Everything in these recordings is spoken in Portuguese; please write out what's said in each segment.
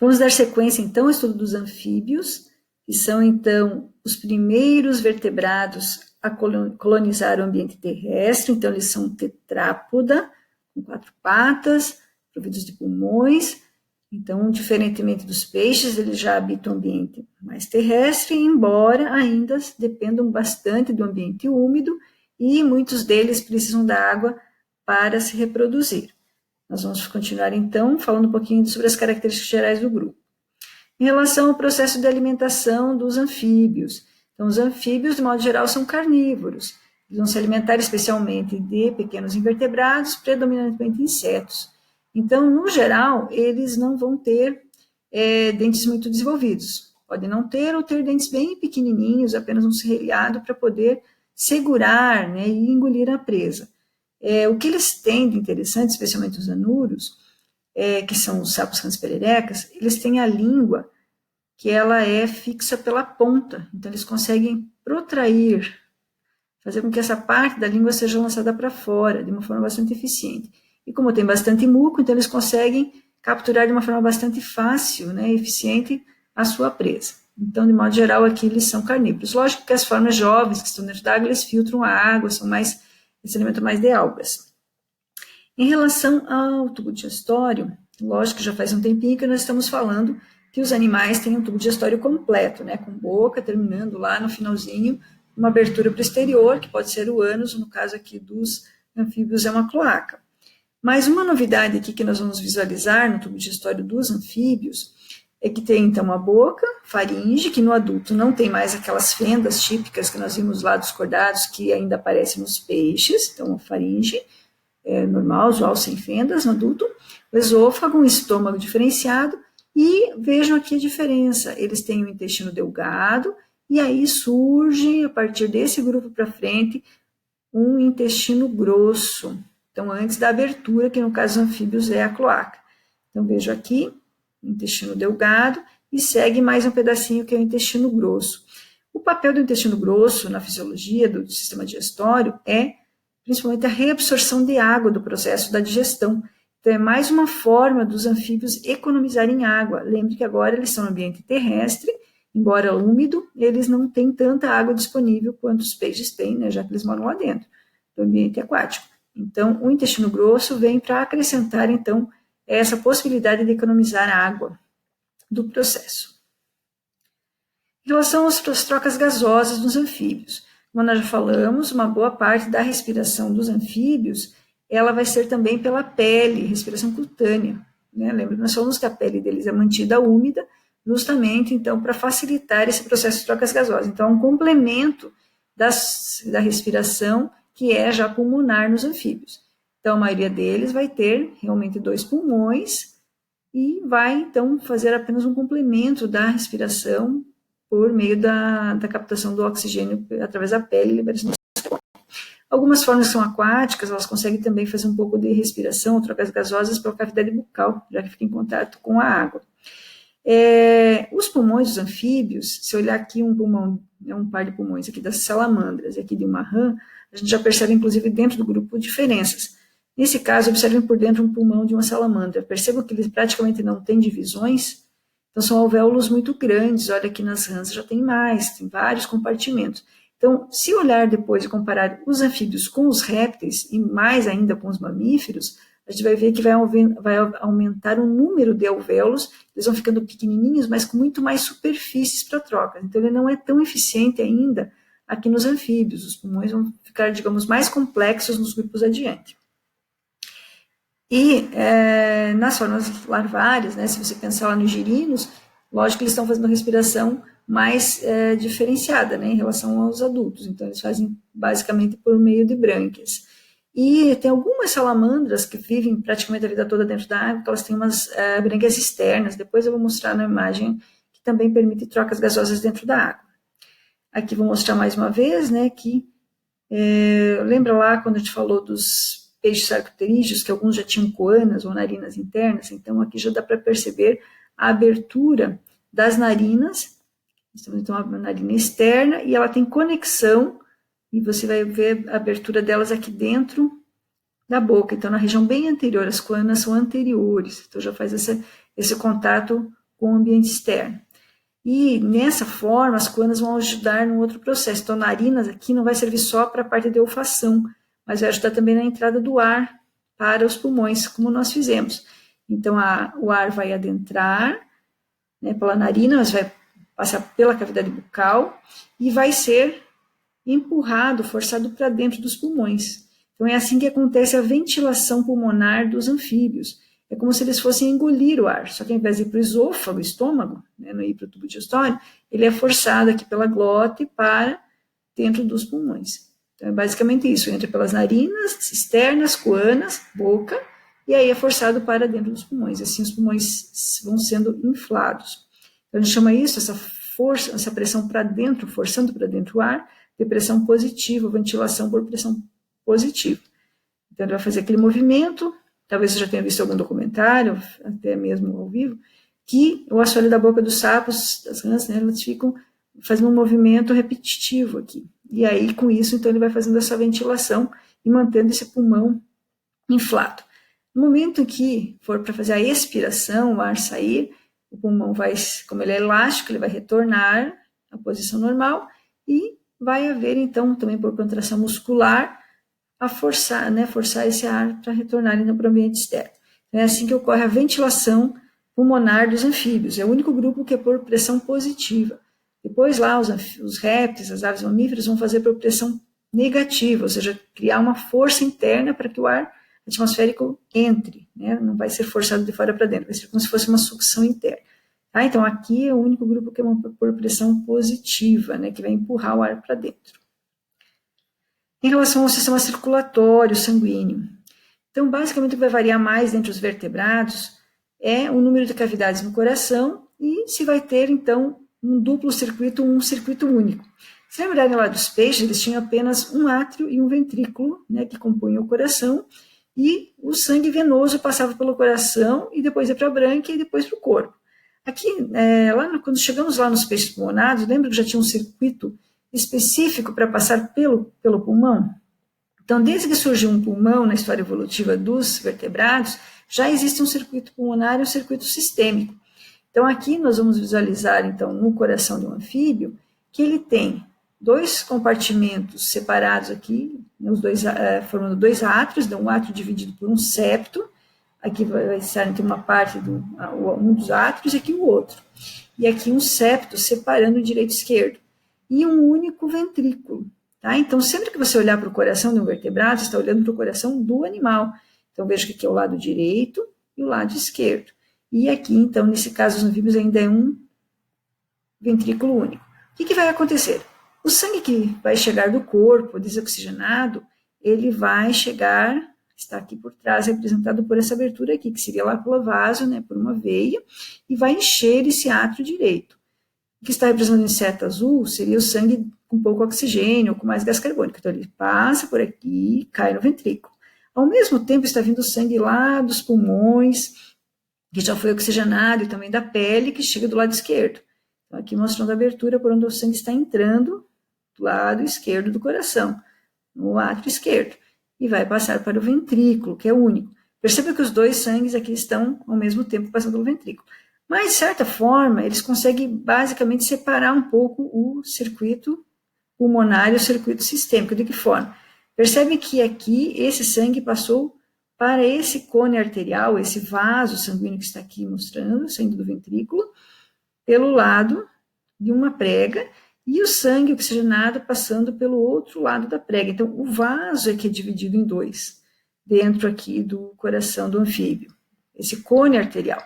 Vamos dar sequência, então, ao estudo dos anfíbios, que são, então, os primeiros vertebrados a colonizar o ambiente terrestre. Então, eles são tetrápoda, com 4 patas, providos de pulmões. Então, diferentemente dos peixes, eles já habitam o ambiente mais terrestre, embora ainda dependam bastante do ambiente úmido, e muitos deles precisam da água para se reproduzir. Nós vamos continuar, então, falando um pouquinho sobre as características gerais do grupo. Em relação ao processo de alimentação dos anfíbios. Então, os anfíbios, de modo geral, são carnívoros. Eles vão se alimentar especialmente de pequenos invertebrados, predominantemente insetos. Então, no geral, eles não vão ter dentes muito desenvolvidos. Podem não ter ou ter dentes bem pequenininhos, apenas um serrilhado para poder segurar, né, e engolir a presa. O que eles têm de interessante, especialmente os anúrios, que são os sapos rãs-pererecas, eles têm a língua que ela é fixa pela ponta, então eles conseguem protrair, fazer com que essa parte da língua seja lançada para fora, de uma forma bastante eficiente. E como tem bastante muco, então eles conseguem capturar de uma forma bastante fácil, né, eficiente, a sua presa. Então, de modo geral, aqui eles são carnívoros. Lógico que as formas jovens que estão dentro da água, eles filtram a água, eles se alimentam mais de algas. Em relação ao tubo digestório, lógico que já faz um tempinho que nós estamos falando que os animais têm um tubo digestório completo, né, com boca terminando lá no finalzinho, uma abertura para o exterior, que pode ser o ânus, no caso aqui dos anfíbios é uma cloaca. Mas uma novidade aqui que nós vamos visualizar no tubo digestório dos anfíbios é que tem, então, a boca, faringe, que no adulto não tem mais aquelas fendas típicas que nós vimos lá dos cordados, que ainda aparecem nos peixes, então a faringe normal, usual, sem fendas no adulto, o esôfago, um estômago diferenciado, e vejam aqui a diferença, eles têm o intestino delgado, e aí surge, a partir desse grupo para frente, um intestino grosso, então antes da abertura, que no caso dos anfíbios é a cloaca. Então vejo aqui, intestino delgado, e segue mais um pedacinho que é o intestino grosso. O papel do intestino grosso na fisiologia do sistema digestório é principalmente a reabsorção de água do processo da digestão. Então, é mais uma forma dos anfíbios economizarem água. Lembre que agora eles estão no ambiente terrestre, embora úmido, eles não têm tanta água disponível quanto os peixes têm, né, já que eles moram lá dentro do ambiente aquático. Então, o intestino grosso vem para acrescentar, então, essa possibilidade de economizar água do processo. Em relação às trocas gasosas dos anfíbios, como nós já falamos, uma boa parte da respiração dos anfíbios, ela vai ser também pela pele, respiração cutânea, né? Lembra que nós falamos que a pele deles é mantida úmida, justamente, então, para facilitar esse processo de trocas gasosas. Então, é um complemento da respiração que é já pulmonar nos anfíbios. Então, a maioria deles vai ter realmente 2 pulmões e vai, então, fazer apenas um complemento da respiração por meio da captação do oxigênio através da pele e liberação do CO2. Algumas formas que são aquáticas, elas conseguem também fazer um pouco de respiração, trocas gasosas pela cavidade bucal, já que fica em contato com a água. Os pulmões dos anfíbios, se olhar aqui um pulmão, um par de pulmões aqui das salamandras e aqui de uma rã, a gente já percebe, inclusive, dentro do grupo, diferenças. Nesse caso, observem por dentro um pulmão de uma salamandra. Percebam que eles praticamente não têm divisões, então são alvéolos muito grandes. Olha aqui nas rãs já tem mais, tem vários compartimentos. Então, se olhar depois e comparar os anfíbios com os répteis, e mais ainda com os mamíferos, a gente vai ver que vai aumentar o número de alvéolos, eles vão ficando pequenininhos, mas com muito mais superfícies para troca. Então, ele não é tão eficiente ainda aqui nos anfíbios. Os pulmões vão ficar, digamos, mais complexos nos grupos adiante. E nas formas larvárias, né, se você pensar lá nos girinos, lógico que eles estão fazendo respiração mais diferenciada, né, em relação aos adultos. Então, eles fazem basicamente por meio de brânquias. E tem algumas salamandras que vivem praticamente a vida toda dentro da água, que elas têm umas brânquias externas. Depois eu vou mostrar na imagem que também permite trocas gasosas dentro da água. Aqui vou mostrar mais uma vez, né, que lembra lá quando a gente falou dos peixes arcoterídeos, que alguns já tinham coanas ou narinas internas. Então aqui já dá para perceber a abertura das narinas. Então a narina externa e ela tem conexão, e você vai ver a abertura delas aqui dentro da boca. Então na região bem anterior, as coanas são anteriores, então já faz esse contato com o ambiente externo. E nessa forma, as coanas vão ajudar no outro processo. Então, a narina aqui não vai servir só para a parte de olfação, mas vai ajudar também na entrada do ar para os pulmões, como nós fizemos. Então, o ar vai adentrar, né, pela narina, mas vai passar pela cavidade bucal e vai ser empurrado, forçado para dentro dos pulmões. Então, é assim que acontece a ventilação pulmonar dos anfíbios. É como se eles fossem engolir o ar, só que ao invés de ir para o esôfago, o estômago, né, não ir para o tubo digestório, ele é forçado aqui pela glote para dentro dos pulmões. Então, é basicamente isso, entra pelas narinas, externas, coanas, boca, e aí é forçado para dentro dos pulmões. Assim, os pulmões vão sendo inflados. Então, a gente chama isso, essa força, essa pressão para dentro, forçando para dentro o ar, de pressão positiva, ventilação por pressão positiva. Então, ele vai fazer aquele movimento. Talvez você já tenha visto algum documentário, até mesmo ao vivo, que o assoalho da boca dos sapos, das rãs, né, elas ficam fazendo um movimento repetitivo aqui. E aí, com isso, então, ele vai fazendo essa ventilação e mantendo esse pulmão inflado. No momento que for para fazer a expiração, o ar sair, o pulmão vai, como ele é elástico, ele vai retornar à posição normal e vai haver, então, também por contração muscular, a forçar, né, forçar esse ar para retornar para o ambiente externo. É assim que ocorre a ventilação pulmonar dos anfíbios. É o único grupo que é por pressão positiva. Depois lá os répteis, as aves mamíferas vão fazer por pressão negativa, ou seja, criar uma força interna para que o ar atmosférico entre, né? Não vai ser forçado de fora para dentro, vai ser como se fosse uma sucção interna. Tá? Então aqui é o único grupo que é por pressão positiva, né, que vai empurrar o ar para dentro. Em relação ao sistema circulatório sanguíneo, então basicamente o que vai variar mais entre os vertebrados é o número de cavidades no coração e se vai ter então um duplo circuito, um circuito único. Se lembrarem lá dos peixes, eles tinham apenas um átrio e um ventrículo, né, que compunham o coração, e o sangue venoso passava pelo coração e depois ia para a brânquia e depois para o corpo. Aqui, quando chegamos lá nos peixes pulmonados, lembra que já tinha um circuito específico para passar pelo pulmão? Então, desde que surgiu um pulmão na história evolutiva dos vertebrados, já existe um circuito pulmonar e um circuito sistêmico. Então, aqui nós vamos visualizar, então, no coração do anfíbio, que ele tem dois compartimentos separados aqui, os dois, formando dois átrios, um átrio dividido por um septo, aqui vai estar entre uma parte um dos átrios e aqui o outro. E aqui um septo separando o direito e esquerdo. E um único ventrículo. Tá? Então, sempre que você olhar para o coração de um vertebrado, você está olhando para o coração do animal. Então, veja que aqui é o lado direito e o lado esquerdo. E aqui, então, nesse caso, os anfíbios ainda é um ventrículo único. O que vai acontecer? O sangue que vai chegar do corpo desoxigenado, ele vai chegar, está aqui por trás, representado por essa abertura aqui, que seria lá pelo vaso, né, por uma veia, e vai encher esse átrio direito. O que está representado em seta azul seria o sangue com pouco oxigênio, ou com mais gás carbônico. Então, ele passa por aqui e cai no ventrículo. Ao mesmo tempo, está vindo sangue lá dos pulmões, que já foi oxigenado, e também da pele, que chega do lado esquerdo. Então, aqui mostrando a abertura por onde o sangue está entrando, do lado esquerdo do coração, no átrio esquerdo, e vai passar para o ventrículo, que é o único. Perceba que os dois sangues aqui estão, ao mesmo tempo, passando pelo ventrículo. Mas, de certa forma, eles conseguem basicamente separar um pouco o circuito pulmonar e o circuito sistêmico. De que forma? Percebe que aqui esse sangue passou para esse cone arterial, esse vaso sanguíneo que está aqui mostrando, saindo do ventrículo, pelo lado de uma prega, e o sangue oxigenado passando pelo outro lado da prega. Então, o vaso é que é dividido em dois, dentro aqui do coração do anfíbio, esse cone arterial.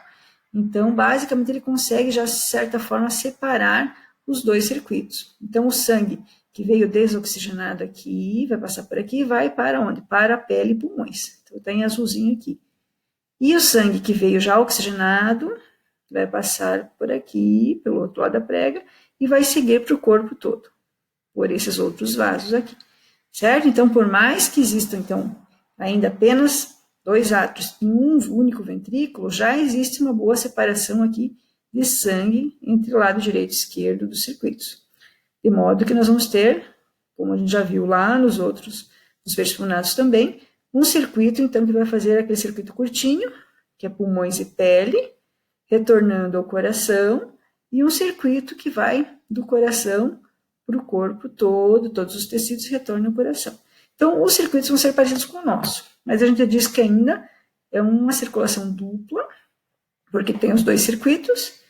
Então, basicamente, ele consegue já, de certa forma, separar os dois circuitos. Então, o sangue que veio desoxigenado aqui, vai passar por aqui e vai para onde? Para a pele e pulmões. Então, está em azulzinho aqui. E o sangue que veio já oxigenado vai passar por aqui, pelo outro lado da prega, e vai seguir para o corpo todo, por esses outros vasos aqui. Certo? Então, por mais que existam, então, ainda apenas dois átrios em um único ventrículo, já existe uma boa separação aqui de sangue entre o lado direito e esquerdo dos circuitos. De modo que nós vamos ter, como a gente já viu lá nos peixes pulmonados também, um circuito, então, que vai fazer aquele circuito curtinho, que é pulmões e pele, retornando ao coração, e um circuito que vai do coração para o corpo todo, todos os tecidos retornam ao coração. Então, os circuitos vão ser parecidos com o nosso, mas a gente diz que ainda é uma circulação dupla, porque tem os dois circuitos,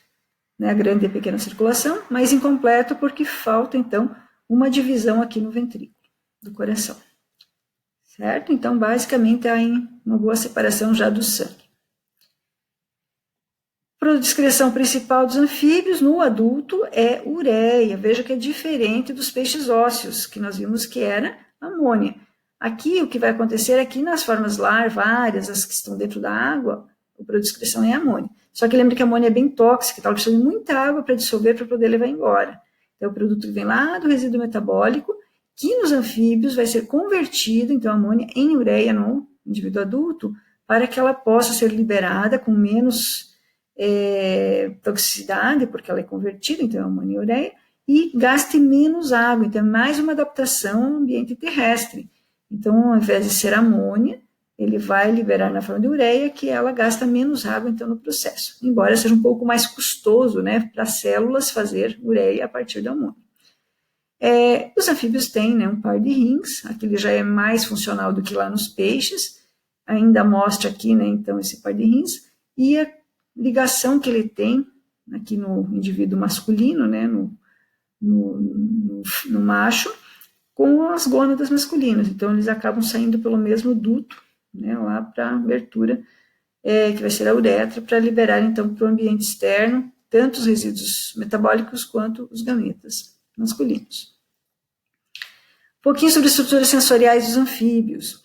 né, a grande e a pequena circulação, mas incompleto porque falta, então, uma divisão aqui no ventrículo do coração. Certo? Então, basicamente, há uma boa separação já do sangue. A excreção principal dos anfíbios no adulto é ureia. Veja que é diferente dos peixes ósseos, que nós vimos que era amônia. Aqui, o que vai acontecer é que nas formas larvárias, as que estão dentro da água, o produto de excreção é amônia. Só que lembra que a amônia é bem tóxica, então ela precisa de muita água para dissolver, para poder levar embora. Então, o produto que vem lá do resíduo metabólico, que nos anfíbios vai ser convertido, então, a amônia em ureia no indivíduo adulto, para que ela possa ser liberada com menos toxicidade, porque ela é convertida, então, é amônia em ureia, e gaste menos água. Então, é mais uma adaptação ao ambiente terrestre. Então, ao invés de ser amônia, ele vai liberar na forma de ureia, que ela gasta menos água, então, no processo. Embora seja um pouco mais custoso, né, para as células fazer ureia a partir da amônia. Os anfíbios têm, né, um par de rins, aquele já é mais funcional do que lá nos peixes, ainda mostra aqui, né, então, esse par de rins, e a ligação que ele tem aqui no indivíduo masculino, né, no macho, com as gônadas masculinas. Então, eles acabam saindo pelo mesmo duto, né, lá para a abertura, que vai ser a uretra, para liberar, então, para o ambiente externo, tanto os resíduos metabólicos quanto os gametas masculinos. Um pouquinho sobre as estruturas sensoriais dos anfíbios.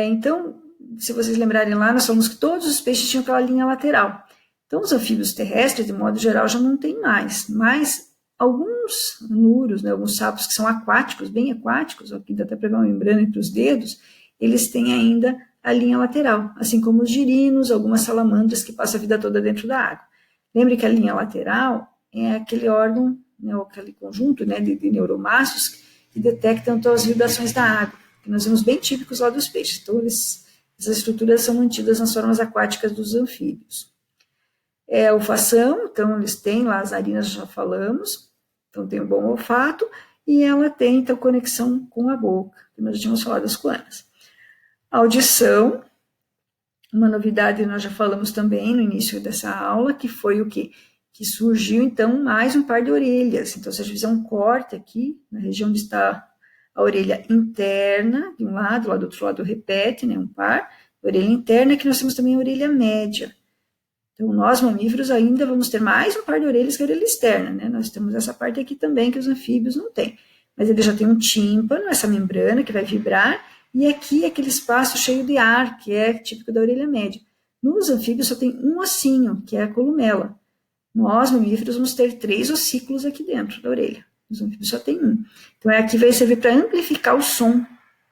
Então, se vocês lembrarem lá, nós falamos que todos os peixes tinham aquela linha lateral. Então, os anfíbios terrestres, de modo geral, já não tem mais, mas alguns anuros, né, alguns sapos que são aquáticos, bem aquáticos, aqui dá até para ver uma membrana entre os dedos, eles têm ainda a linha lateral, assim como os girinos, algumas salamandras que passam a vida toda dentro da água. Lembre que a linha lateral é aquele órgão, né, aquele conjunto, né, de neuromassos que detectam então, as vibrações da água, que nós vemos bem típicos lá dos peixes. Então, essas estruturas são mantidas nas formas aquáticas dos anfíbios. Olfação, então eles têm lá as narinas, já falamos, então tem um bom olfato, e ela tem então conexão com a boca, que nós já tínhamos falado das coanas. Audição, uma novidade nós já falamos também no início dessa aula, que foi o quê? Que surgiu então mais um par de orelhas. Então, se a gente fizer um corte aqui, na região onde está a orelha interna, de um lado, lá do outro lado repete, né, um par, orelha interna, que nós temos também a orelha média. Então, nós, mamíferos, ainda vamos ter mais um par de orelhas que a orelha externa, né? Nós temos essa parte aqui também que os anfíbios não têm. Mas ele já tem um tímpano, essa membrana que vai vibrar, e aqui aquele espaço cheio de ar, que é típico da orelha média. Nos anfíbios só tem um ossinho, que é a columela. Nós, mamíferos, vamos ter 3 ossículos aqui dentro da orelha. Os anfíbios só tem um. Então, aqui vai servir para amplificar o som,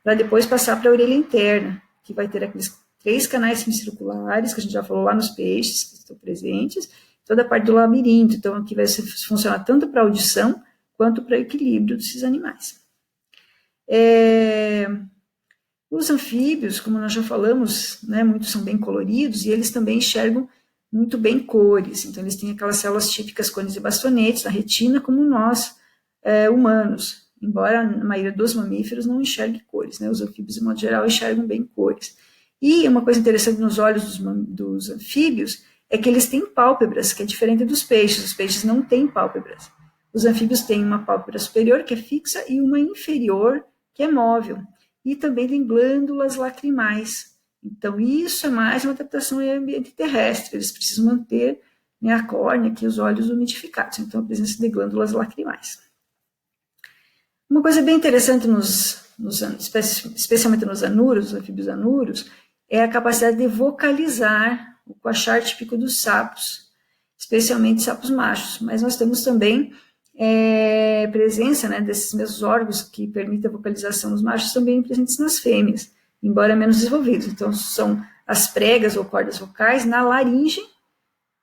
para depois passar para a orelha interna, que vai ter aqueles 3 canais semicirculares, que a gente já falou lá nos peixes, que estão presentes, toda a parte do labirinto. Então, aqui vai funcionar tanto para audição, quanto para o equilíbrio desses animais. Os anfíbios, como nós já falamos, né, muitos são bem coloridos, e eles também enxergam muito bem cores. Então, eles têm aquelas células típicas cones e bastonetes na retina, como nós, humanos, embora a maioria dos mamíferos não enxergue cores, né? Os anfíbios, de modo geral, enxergam bem cores. E uma coisa interessante nos olhos dos anfíbios é que eles têm pálpebras, que é diferente dos peixes. Os peixes não têm pálpebras. Os anfíbios têm uma pálpebra superior, que é fixa, e uma inferior, que é móvel. E também tem glândulas lacrimais. Então, isso é mais uma adaptação ao ambiente terrestre. Eles precisam manter, né, a córnea, aqui, os olhos umidificados. Então, a presença de glândulas lacrimais. Uma coisa bem interessante, especialmente nos anuros, os anfíbios anuros, é a capacidade de vocalizar o coachar típico dos sapos, especialmente sapos machos. Mas nós temos também presença, né, desses mesmos órgãos que permitem a vocalização dos machos também presentes nas fêmeas, embora menos desenvolvidos. Então, são as pregas ou cordas vocais na laringe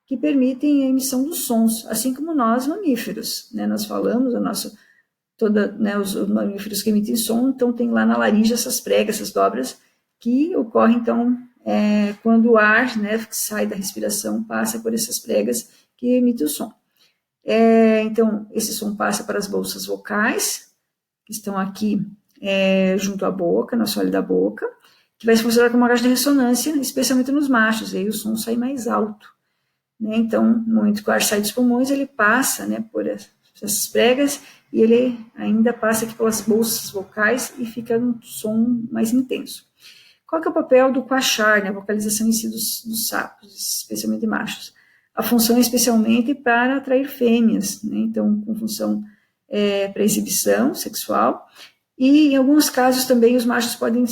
que permitem a emissão dos sons, assim como nós, mamíferos. Né, nós falamos, os mamíferos que emitem som, então tem lá na laringe essas pregas, essas dobras, que ocorrem, então, quando o ar, né, que sai da respiração passa por essas pregas que emitem o som. Então, esse som passa para as bolsas vocais, que estão aqui junto à boca, no assoalho da boca, que vai se considerar como uma caixa de ressonância, especialmente nos machos, e aí o som sai mais alto. Né? Então, no momento que o ar sai dos pulmões, ele passa, né, por essas pregas, e ele ainda passa aqui pelas bolsas vocais e fica um som mais intenso. Qual que é o papel do quachar, né, a vocalização em si dos sapos, especialmente machos? A função é especialmente para atrair fêmeas, né, então, com função para exibição sexual, e em alguns casos também os machos podem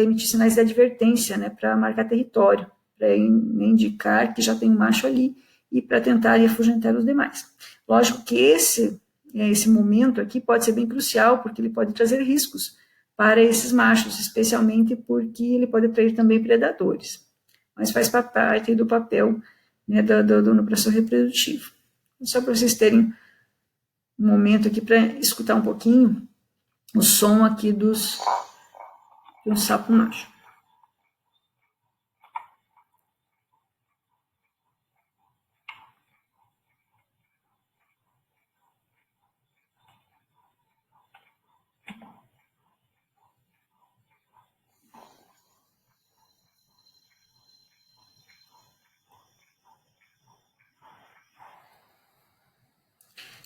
emitir sinais de advertência, né, para marcar território, para indicar que já tem um macho ali e para tentar afugentar os demais. Lógico que esse momento aqui pode ser bem crucial, porque ele pode trazer riscos para esses machos, especialmente porque ele pode atrair também predadores. Mas faz parte do papel, né, no processo reprodutivo. Só para vocês terem um momento aqui para escutar um pouquinho o som aqui de um sapo macho.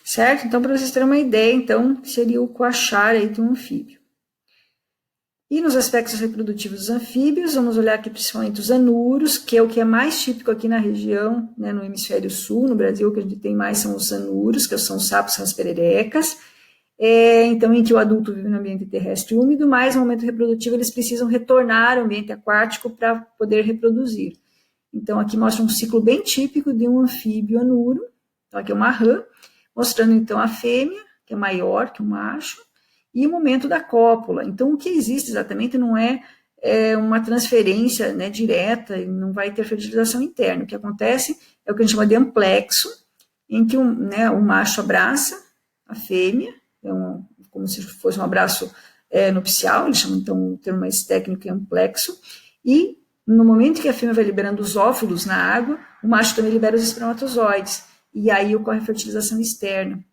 Certo? Então, para vocês terem uma ideia, então, seria o quachar aí de um anfíbio. E nos aspectos reprodutivos dos anfíbios, vamos olhar aqui principalmente os anuros, que é o que é mais típico aqui na região, né, no hemisfério sul, no Brasil, o que a gente tem mais são os anuros, que são os sapos, são as pererecas. Então, em que o adulto vive no ambiente terrestre úmido, mas no momento reprodutivo eles precisam retornar ao ambiente aquático para poder reproduzir. Então, aqui mostra um ciclo bem típico de um anfíbio anuro, então aqui é uma rã, mostrando então a fêmea, que é maior que o macho, e o momento da cópula. Então, o que existe exatamente não é uma transferência, né, direta, e não vai ter fertilização interna. O que acontece é o que a gente chama de amplexo, em que o macho abraça a fêmea, como se fosse um abraço nupcial, eles chamam então o termo mais técnico é amplexo, e no momento que a fêmea vai liberando os óvulos na água, o macho também libera os espermatozoides, e aí ocorre a fertilização externa.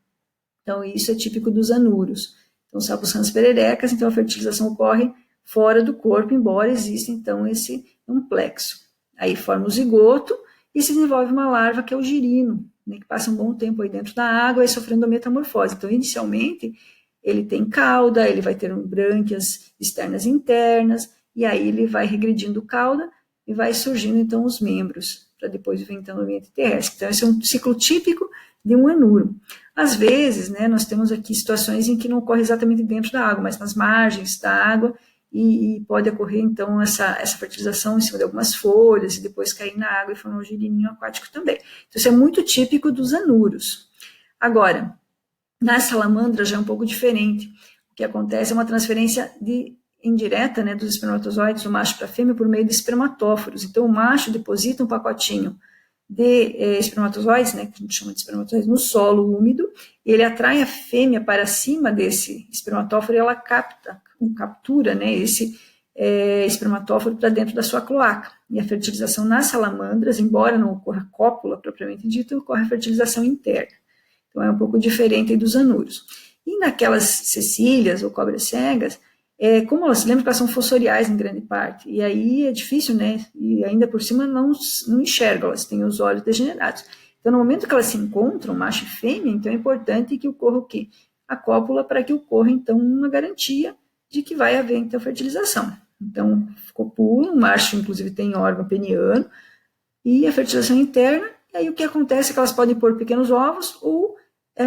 Então, isso é típico dos anuros. Então, sapos rãs pererecas, então a fertilização ocorre fora do corpo, embora exista, então, esse amplexo. Aí forma o zigoto e se desenvolve uma larva, que é o girino, né, que passa um bom tempo aí dentro da água e sofrendo a metamorfose. Então, inicialmente, ele tem cauda, ele vai ter brânquias externas e internas, e aí ele vai regredindo cauda e vai surgindo, então, os membros, para depois vir, então, no ambiente terrestre. Então, esse é um ciclo típico de um anuro. Às vezes, né, nós temos aqui situações em que não ocorre exatamente dentro da água, mas nas margens da água, e pode ocorrer, então, essa fertilização em cima de algumas folhas, e depois cair na água e formar um girininho aquático também. Então, isso é muito típico dos anuros. Agora, na salamandra já é um pouco diferente. O que acontece é uma transferência indireta, né, dos espermatozoides do macho para a fêmea por meio de espermatóforos. Então, o macho deposita um pacotinho de espermatozoides, né, que a gente chama de espermatozoides, no solo úmido, e ele atrai a fêmea para cima desse espermatóforo e ela captura, né, esse espermatóforo para dentro da sua cloaca. E a fertilização nas salamandras, embora não ocorra cópula propriamente dita, ocorre a fertilização interna. Então é um pouco diferente dos anuros. E naquelas cecílias ou cobras cegas, como elas se lembram que elas são fossoriais em grande parte, e aí é difícil, né, e ainda por cima não enxergam, elas têm os olhos degenerados. Então, no momento que elas se encontram, macho e fêmea, então é importante que ocorra o quê? A cópula, para que ocorra, então, uma garantia de que vai haver, então, fertilização. Então, copula, o macho, inclusive, tem órgão peniano, e a fertilização interna, e aí o que acontece é que elas podem pôr pequenos ovos, ou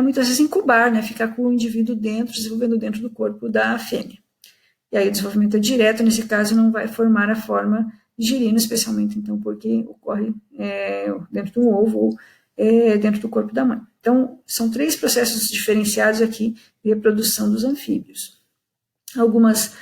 muitas vezes incubar, né, ficar com o indivíduo dentro, desenvolvendo dentro do corpo da fêmea. E aí o desenvolvimento é direto, nesse caso não vai formar a forma de girino, especialmente então porque ocorre dentro de um ovo ou dentro do corpo da mãe. Então, são 3 processos diferenciados aqui de reprodução dos anfíbios. Algumas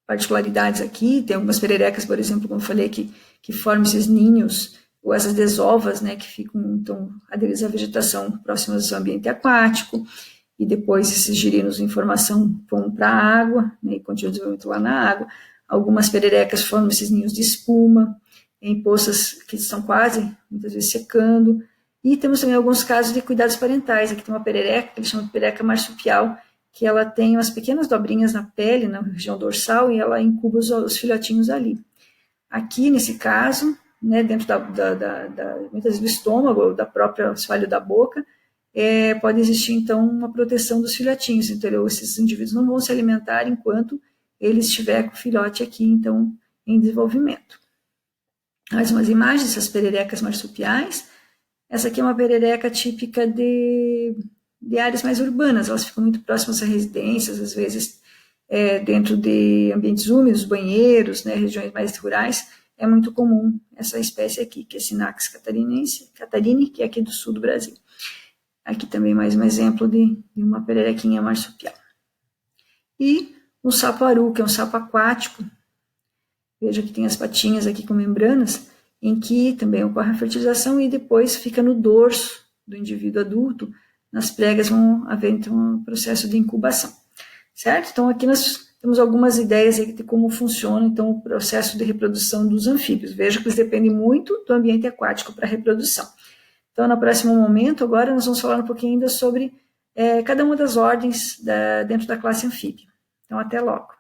particularidades aqui, tem algumas pererecas, por exemplo, como eu falei, que formam esses ninhos, ou essas desovas, né, que ficam então aderidas à vegetação próximas ao seu ambiente aquático, e depois esses girinos em formação vão para a água, né, e continuam o desenvolvimento lá na água. Algumas pererecas formam esses ninhos de espuma, em poças que estão quase, muitas vezes, secando. E temos também alguns casos de cuidados parentais. Aqui tem uma perereca, que eles chamam de perereca marsupial, que ela tem umas pequenas dobrinhas na pele, na região dorsal, e ela incuba os filhotinhos ali. Aqui, nesse caso, né, dentro muitas vezes do estômago, ou da própria assoalho da boca, pode existir, então, uma proteção dos filhotinhos. Então, esses indivíduos não vão se alimentar enquanto ele estiver com o filhote aqui, então, em desenvolvimento. Mais umas imagens dessas pererecas marsupiais. Essa aqui é uma perereca típica de áreas mais urbanas, elas ficam muito próximas a residências, às vezes dentro de ambientes úmidos, banheiros, né, regiões mais rurais, é muito comum essa espécie aqui, que é Sinax catarini, que é aqui do sul do Brasil. Aqui também mais um exemplo de uma pererequinha marsupial. E o sapo-aru, que é um sapo aquático, veja que tem as patinhas aqui com membranas, em que também ocorre a fertilização e depois fica no dorso do indivíduo adulto, nas pregas vão haver então um processo de incubação, certo? Então aqui nós temos algumas ideias de como funciona então o processo de reprodução dos anfíbios. Veja que eles dependem muito do ambiente aquático para a reprodução. Então no próximo momento, agora nós vamos falar um pouquinho ainda sobre cada uma das ordens dentro da classe anfíbia. Então até logo.